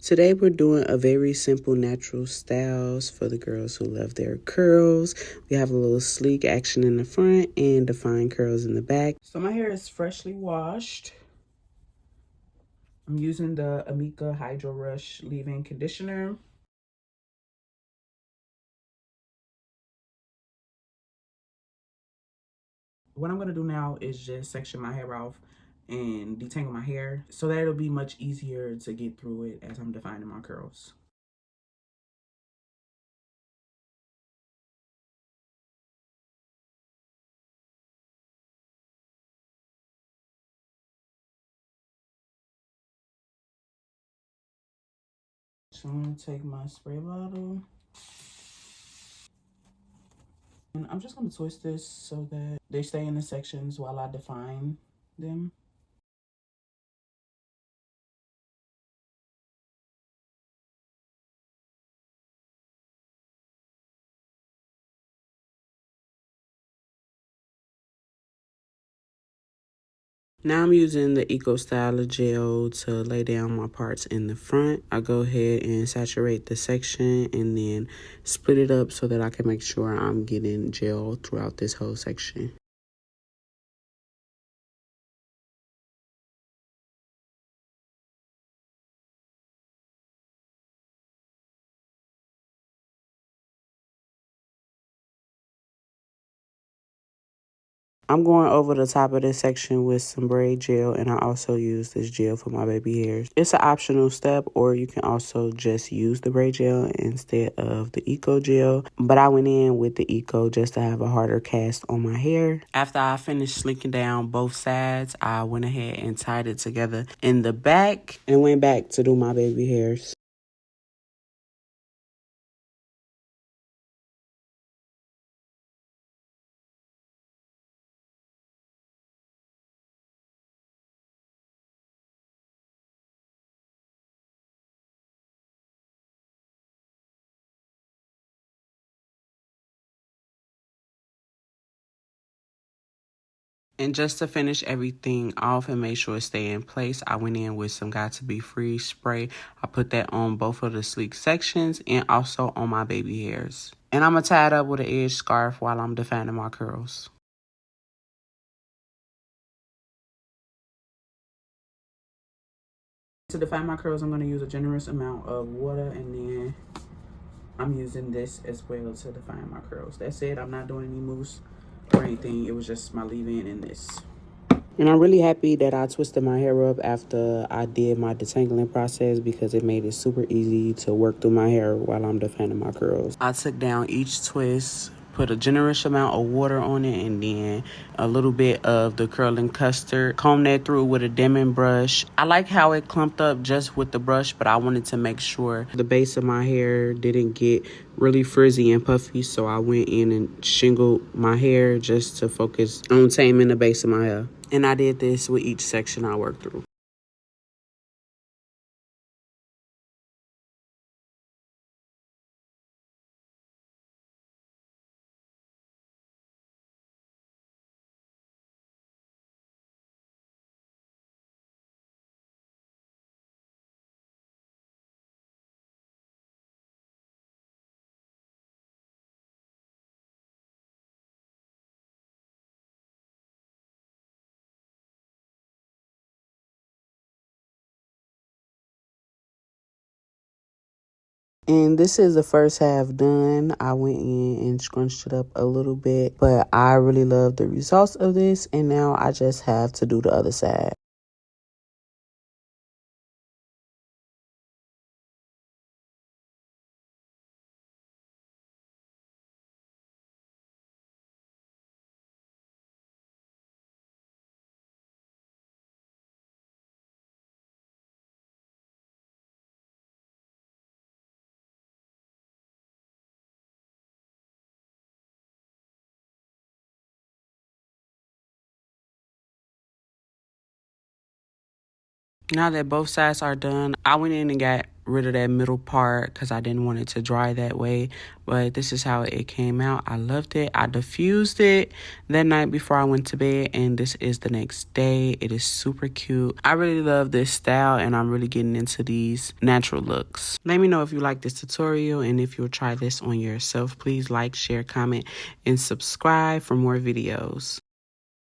Today we're doing a very simple natural styles for the girls who love their curls. We have a little sleek action in the front and defined curls in the back. So my hair is freshly washed. I'm using the Amika HydroRush Leave-In Conditioner. What I'm going to do now is just section my hair off and detangle my hair so that it'll be much easier to get through it as I'm defining my curls. So I'm going to take my spray bottle and I'm just going to twist this so that they stay in the sections while I define them. Now I'm using the Eco Styler gel to lay down my parts in the front. I go ahead and saturate the section and then split it up so that I can make sure I'm getting gel throughout this whole section. I'm going over the top of this section with some braid gel, and I also use this gel for my baby hairs. It's an optional step, or you can also just use the braid gel instead of the Eco gel. But I went in with the Eco just to have a harder cast on my hair. After I finished slicking down both sides, I went ahead and tied it together in the back and went back to do my baby hairs. And just to finish everything off and make sure it stay in place, I went in with some Got2Be Freeze Spray. I put that on both of the sleek sections and also on my baby hairs. And I'm going to tie it up with an edge scarf while I'm defining my curls. To define my curls, I'm going to use a generous amount of water, and then I'm using this as well to define my curls. That's it. I'm not doing any mousse or anything. It was just my leave-in and this. And I'm really happy that I twisted my hair up after I did my detangling process because it made it super easy to work through my hair while I'm defining my curls. I took down each twist, put a generous amount of water on it, and then a little bit of the curling custard. Comb that through with a Denman brush. I like how it clumped up just with the brush, but I wanted to make sure the base of my hair didn't get really frizzy and puffy, so I went in and shingled my hair just to focus on taming the base of my hair. And I did this with each section I worked through. And this is the first half done. I went in and scrunched it up a little bit, but I really love the results of this. And now I just have to do the other side. Now that both sides are done, I went in and got rid of that middle part because I didn't want it to dry that way. But this is how it came out. I loved it. I diffused it that night before I went to bed, and this is the next day. It is super cute. I really love this style, and I'm really getting into these natural looks. Let me know if you like this tutorial, and if you'll try this on yourself. Please like, share, comment, and subscribe for more videos.